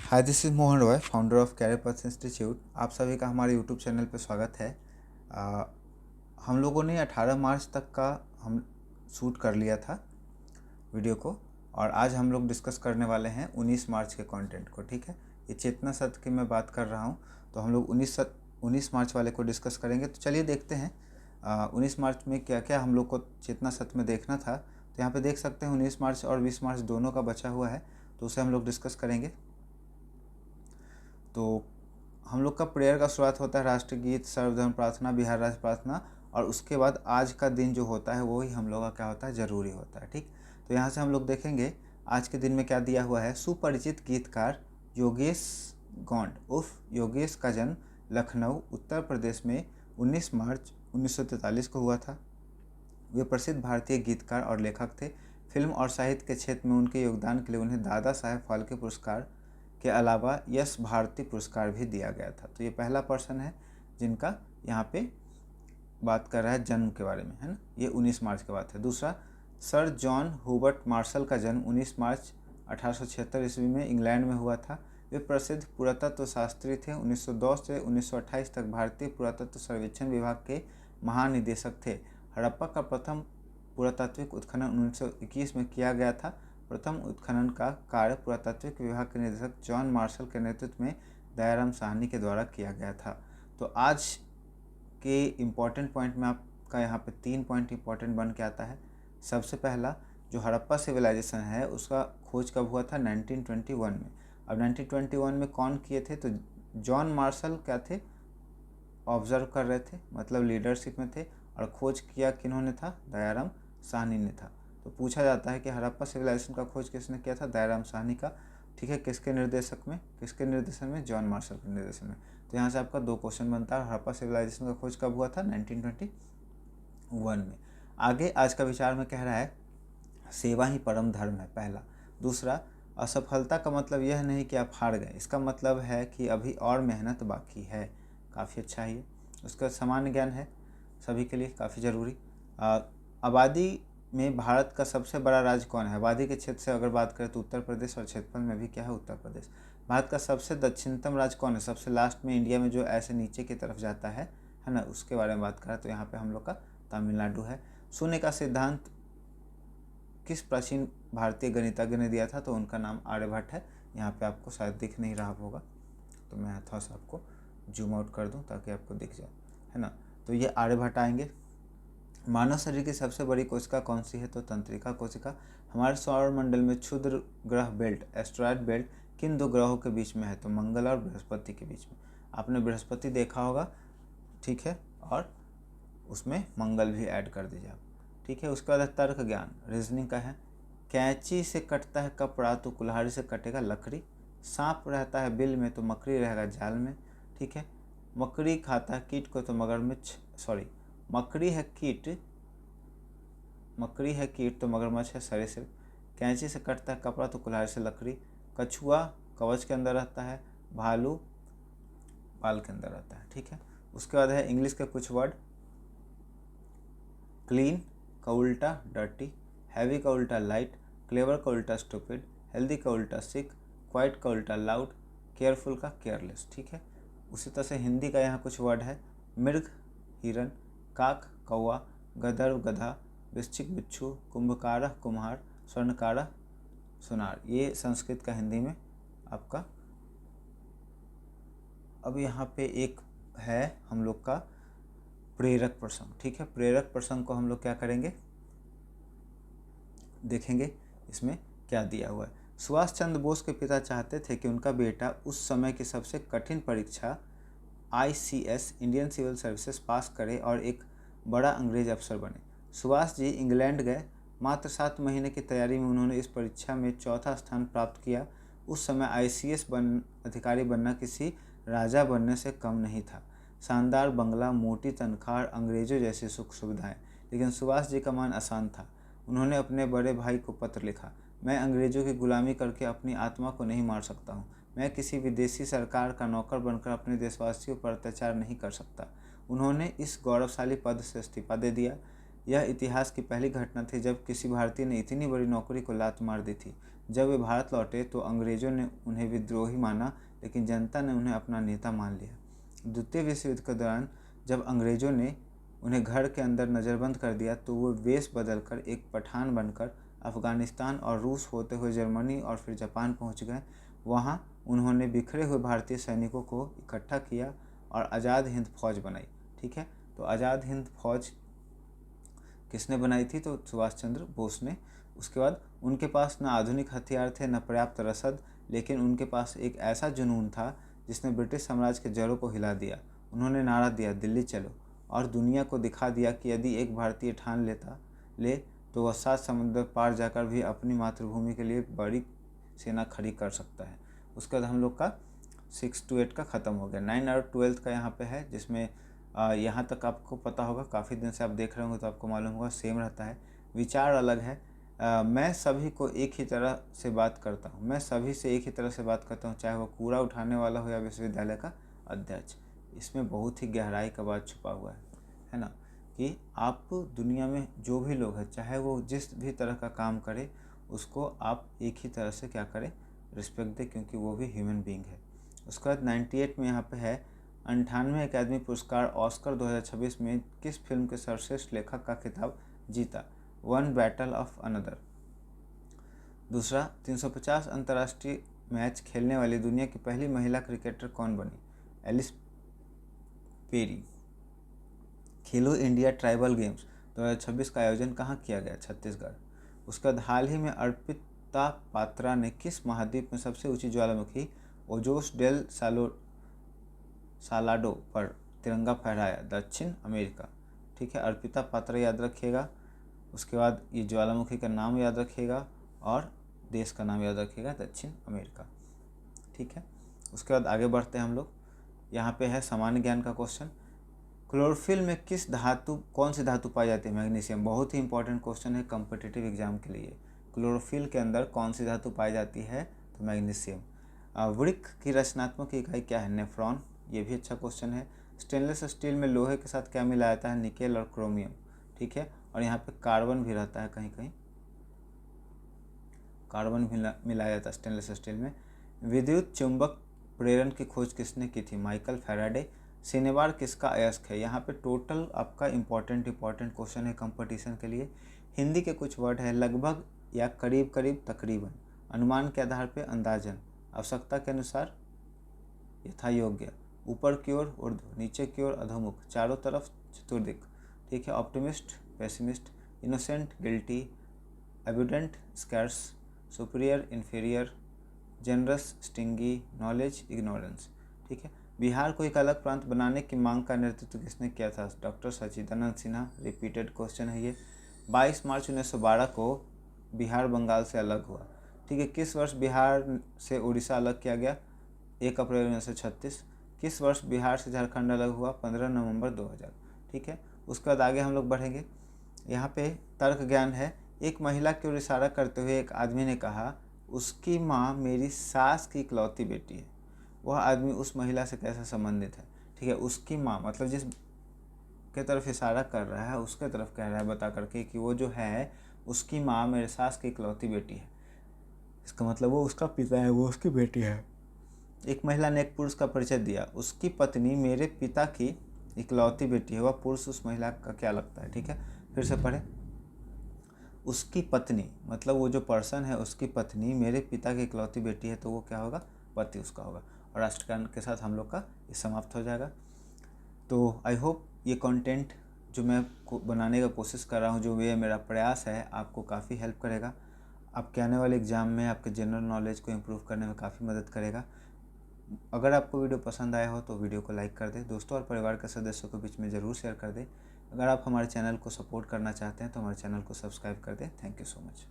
Hi, this is Mohan Roy, founder of career path institute. आप सभी का हमारे यूट्यूब चैनल पे स्वागत है। हम लोगों ने 18 मार्च तक का हम शूट कर लिया था वीडियो को, और आज हम लोग डिस्कस करने वाले हैं 19 मार्च के कंटेंट को। ठीक है, ये चेतना सत्र की मैं बात कर रहा हूँ, तो हम लोग 19 मार्च वाले को डिस्कस करेंगे। तो चलिए देखते हैं 19 मार्च में क्या क्या हम लोग को चेतना सत्र में देखना था। तो यहाँ पे देख सकते हैं 19 मार्च और 20 मार्च दोनों का बचा हुआ है, तो उसे हम लोग डिस्कस करेंगे। तो हम लोग का प्रेयर का शुरुआत होता है राष्ट्रगीत, सर्वधर्म प्रार्थना, बिहार राज्य प्रार्थना, और उसके बाद आज का दिन जो होता है वो ही हम लोग का क्या होता है, ज़रूरी होता है। ठीक, तो यहाँ से हम लोग देखेंगे आज के दिन में क्या दिया हुआ है। सुपरिचित गीतकार योगेश गौंड उर्फ योगेश का जन्म लखनऊ उत्तर प्रदेश में 19 मार्च 1943 को हुआ था। वे प्रसिद्ध भारतीय गीतकार और लेखक थे। फिल्म और साहित्य के क्षेत्र में उनके योगदान के लिए उन्हें दादा साहेब फाल्के पुरस्कार के अलावा यश भारती पुरस्कार भी दिया गया था। तो ये पहला पर्सन है जिनका यहाँ पे बात कर रहा है जन्म के बारे में, है ना। ये 19 मार्च की बात है। दूसरा, सर जॉन हुबर्ट मार्शल का जन्म 19 मार्च 1876 ईस्वी में इंग्लैंड में हुआ था। वे प्रसिद्ध पुरातत्व शास्त्री थे। 1902 से 1928 तक भारतीय पुरातत्व सर्वेक्षण विभाग के महानिदेशक थे। हड़प्पा का प्रथम पुरातात्विक उत्खनन 1921 में किया गया था। प्रथम उत्खनन का कार्य पुरातात्विक विभाग के निदेशक जॉन मार्शल के नेतृत्व में दयाराम साहनी के द्वारा किया गया था। तो आज के इम्पॉर्टेंट पॉइंट में आपका यहाँ पे 3 पॉइंट इम्पॉर्टेंट बन के आता है। सबसे पहला, जो हड़प्पा सिविलाइजेशन है उसका खोज कब हुआ था, 1921 में। अब 1921 में कौन किए थे, तो जॉन मार्शल क्या थे, ऑब्जर्व कर रहे थे, मतलब लीडरशिप में थे, और खोज किया किन्होंने था, दयाराम साहनी ने था। तो पूछा जाता है कि हड़प्पा सिविलाइजेशन का खोज किसने किया था, दयाराम साहनी का। ठीक है, किसके निर्देशन में, जॉन मार्शल के निर्देशन में। तो यहाँ से आपका 2 क्वेश्चन बनता है। हड़प्पा सिविलाइजेशन का खोज कब हुआ था, 1921 में। आगे आज का विचार में कह रहा है सेवा ही परम धर्म है, पहला। दूसरा, असफलता का मतलब यह नहीं कि आप हार गए, इसका मतलब है कि अभी और मेहनत बाकी है। काफ़ी अच्छा है ये। उसका सामान्य ज्ञान है सभी के लिए काफ़ी ज़रूरी। आबादी में भारत का सबसे बड़ा राज्य कौन है। आबादी के क्षेत्र से अगर बात करें तो उत्तर प्रदेश, और क्षेत्रफल में भी क्या है, उत्तर प्रदेश। भारत का सबसे दक्षिणतम राज्य कौन है, सबसे लास्ट में इंडिया में जो ऐसे नीचे की तरफ जाता है ना, उसके बारे में बात करें तो यहाँ पे हम लोग का तमिलनाडु है। शून्य का सिद्धांत किस प्राचीन भारतीय गणितज्ञ ने दिया था, तो उनका नाम आर्यभट्ट है। यहाँ पे आपको शायद दिख नहीं रहा होगा, तो मैं थोड़ा सा आपको जूम आउट कर दूँ ताकि आपको दिख जाए, है ना। तो ये आर्यभट्ट आएंगे। मानव शरीर की सबसे बड़ी कोशिका कौन सी है, तो तंत्रिका कोशिका। हमारे सौरमंडल में क्षुद्र ग्रह बेल्ट, एस्ट्रॉयड बेल्ट किन 2 ग्रहों के बीच में है, तो मंगल और बृहस्पति के बीच में। आपने बृहस्पति देखा होगा, ठीक है, और उसमें मंगल भी ऐड कर दीजिए आप। ठीक है, उसके बाद तर्क ज्ञान, रीजनिंग का है। कैंची से कटता है कपड़ा तो कुल्हाड़ी से कटेगा लकड़ी। सांप रहता है बिल में तो मकड़ी रहेगा जाल में। ठीक है, मकड़ी खाता है कीट को तो मगरमच्छ, सॉरी, मकड़ी है कीट तो मगरमच्छ है सरीसृप। कैंची से कटता है कपड़ा तो कुल्हाड़ी से लकड़ी। कछुआ कवच के अंदर रहता है, भालू बाल के अंदर रहता है। ठीक है, उसके बाद है इंग्लिश के कुछ वर्ड। क्लीन का उल्टा डर्टी, हैवी का उल्टा लाइट, क्लेवर का उल्टा स्टूपिड, हेल्दी का उल्टा सिक, क्वाइट का उल्टा लाउड, केयरफुल का केयरलेस। ठीक है, उसी तरह से हिंदी का यहाँ कुछ वर्ड है। मृग हिरन, काक कौवा, गदर्व गधा, वृश्चिक बिच्छू, कुंभकारः कुम्हार, स्वर्णकारः सुनार। ये संस्कृत का हिंदी में आपका। अब यहाँ पे एक है हम लोग का प्रेरक प्रसंग। ठीक है, प्रेरक प्रसंग को हम लोग क्या करेंगे, देखेंगे इसमें क्या दिया हुआ है। सुभाष चंद्र बोस के पिता चाहते थे कि उनका बेटा उस समय की सबसे कठिन परीक्षा ICS, इंडियन सिविल सर्विसेज पास करे और एक बड़ा अंग्रेज अफसर बने। सुभाष जी इंग्लैंड गए। मात्र 7 महीने की तैयारी में उन्होंने इस परीक्षा में 4था स्थान प्राप्त किया। उस समय ICS अधिकारी बनना किसी राजा बनने से कम नहीं था। शानदार बंगला, मोटी तनख्वाह, अंग्रेजों जैसी सुख सुविधाएं, लेकिन सुभाष जी का मन आसान था। उन्होंने अपने बड़े भाई को पत्र लिखा, मैं अंग्रेजों की गुलामी करके अपनी आत्मा को नहीं मार सकता हूँ। मैं किसी विदेशी सरकार का नौकर बनकर अपने देशवासियों पर अत्याचार नहीं कर सकता। उन्होंने इस गौरवशाली पद से इस्तीफा दे दिया। यह इतिहास की पहली घटना थी जब किसी भारतीय ने इतनी बड़ी नौकरी को लात मार दी थी। जब वे भारत लौटे तो अंग्रेजों ने उन्हें विद्रोही माना, लेकिन जनता ने उन्हें अपना नेता मान लिया। द्वितीय विश्व युद्ध के दौरान जब अंग्रेजों ने उन्हें घर के अंदर नज़रबंद कर दिया तो वो वेश बदलकर एक पठान बनकर अफ़गानिस्तान और रूस होते हुए जर्मनी और फिर जापान पहुंच गए। वहां उन्होंने बिखरे हुए भारतीय सैनिकों को इकट्ठा किया और आज़ाद हिंद फौज बनाई। ठीक है, तो आज़ाद हिंद फौज किसने बनाई थी? तो सुभाष चंद्र बोस ने। उसके बाद उनके पास न आधुनिक हथियार थे न पर्याप्त रसद, लेकिन उनके पास एक ऐसा जुनून था जिसने ब्रिटिश साम्राज्य के जड़ों को हिला दिया। उन्होंने नारा दिया, दिल्ली चलो, और दुनिया को दिखा दिया कि यदि एक भारतीय ठान ले तो वह 7 समुद्र पार जाकर भी अपनी मातृभूमि के लिए बड़ी सेना खड़ी कर सकता है। उसके बाद हम लोग का 6 to 8 का ख़त्म हो गया। 9 और 12 का यहाँ पे है, जिसमें यहाँ तक आपको पता होगा, काफ़ी दिन से आप देख रहे होंगे तो आपको मालूम होगा, सेम रहता है। विचार अलग है। मैं सभी को एक ही तरह से बात करता हूँ, मैं सभी से एक ही तरह से बात करता हूँ, चाहे वो कूड़ा उठाने वाला हो या विश्वविद्यालय का अध्यक्ष। इसमें बहुत ही गहराई का बात छुपा हुआ है ना, कि आप दुनिया में जो भी लोग हैं, चाहे वो जिस भी तरह का काम करे, उसको आप एक ही तरह से क्या करें, रिस्पेक्ट दें, क्योंकि वो भी ह्यूमन बीइंग है। उसके बाद 98 में यहाँ पे है 98वें अकादमी पुरस्कार ऑस्कर 2026 में किस फिल्म के सर्वश्रेष्ठ लेखक का खिताब जीता? One battle of another. दूसरा, 350 अंतर्राष्ट्रीय मैच खेलने वाली दुनिया की पहली महिला क्रिकेटर कौन बनी? Ellyse Perry. खेलो इंडिया ट्राइबल गेम्स 2026 का आयोजन कहाँ किया गया? छत्तीसगढ़। उसके बाद हाल ही में अर्पिता पात्रा ने किस महाद्वीप में सबसे ऊंची ज्वालामुखी ओजोस डेल सालाडो पर तिरंगा फहराया? दक्षिण अमेरिका। ठीक है, अर्पिता पात्रा याद रखिएगा। उसके बाद ये ज्वालामुखी का नाम याद रखिएगा और देश का नाम याद रखिएगा, दक्षिण अमेरिका। ठीक है, उसके बाद आगे बढ़ते हैं हम लोग। यहाँ पे है सामान्य ज्ञान का क्वेश्चन। क्लोरोफिल में कौन सी धातु पाई जाती है? मैग्नीशियम। बहुत ही इंपॉर्टेंट क्वेश्चन है कॉम्पिटिटिव एग्जाम के लिए। क्लोरोफिल के अंदर कौन सी धातु पाई जाती है? तो मैग्नीशियम। वृक्क की रचनात्मक इकाई क्या है? नेफ्रॉन। ये भी अच्छा क्वेश्चन है। स्टेनलेस स्टील में लोहे के साथ क्या मिलाया जाता है? निकेल और क्रोमियम। ठीक है, और यहाँ पे कार्बन भी रहता है, कहीं कहीं कार्बन भी मिलाया जाता है स्टेनलेस स्टील में। विद्युत चुंबक प्रेरण की खोज किसने की थी? Michael Faraday. शनिवार किसका अयस्क है? यहाँ पे टोटल आपका इंपॉर्टेंट क्वेश्चन है कंपटीशन के लिए। हिंदी के कुछ वर्ड है, लगभग या करीब करीब, तकरीबन, अनुमान के आधार पे, अंदाजन, आवश्यकता के अनुसार, यथायोग्य, ऊपर की ओर ऊर्ध्व, नीचे की ओर अधोमुख, चारों तरफ, चतुर्दिक। ठीक है, optimist, pessimist, innocent, guilty, evident, scarce, superior, inferior, generous, stingy, knowledge, ignorance. ठीक है, बिहार को एक अलग प्रांत बनाने की मांग का नेतृत्व किसने किया था? डॉक्टर सच्चिदानंद सिन्हा। रिपीटेड क्वेश्चन है ये। 22 मार्च 1912 को बिहार बंगाल से अलग हुआ। ठीक है, किस वर्ष बिहार से उड़ीसा अलग किया गया? 1 अप्रैल 1936। किस वर्ष बिहार से झारखंड अलग हुआ? 15 नवंबर 2000। ठीक है, उसके बाद आगे हम लोग बढ़ेंगे। यहाँ पे तर्क ज्ञान है। एक महिला की ओर इशारा करते हुए एक आदमी ने कहा, उसकी माँ मेरी सास की इकलौती बेटी है। वह आदमी उस महिला से कैसे संबंधित है? ठीक है, उसकी माँ मतलब जिस के तरफ इशारा कर रहा है उसके तरफ कह रहा है बता करके कि वो जो है उसकी माँ मेरे सास की इकलौती बेटी है। इसका मतलब वो उसका पिता है, वो उसकी बेटी है। एक महिला ने एक पुरुष का परिचय दिया, उसकी पत्नी मेरे पिता की इकलौती बेटी है। वह पुरुष उस महिला का क्या लगता है? ठीक है, फिर से पढ़े। उसकी पत्नी मतलब वो जो पर्सन है, उसकी पत्नी मेरे पिता की इकलौती बेटी है, तो वो क्या होगा? पति उसका होगा। और राष्ट्रगान के साथ हम लोग का ये समाप्त हो जाएगा। तो आई होप ये कंटेंट जो मैं बनाने का कोशिश कर रहा हूँ, जो ये मेरा प्रयास है, आपको काफ़ी हेल्प करेगा। आपके आने वाले एग्ज़ाम में आपके जनरल नॉलेज को इम्प्रूव करने में काफ़ी मदद करेगा। अगर आपको वीडियो पसंद आया हो तो वीडियो को लाइक कर दें, दोस्तों और परिवार के सदस्यों के बीच में ज़रूर शेयर कर दें। अगर आप हमारे चैनल को सपोर्ट करना चाहते हैं तो हमारे चैनल को सब्सक्राइब कर दें। Thank you so much.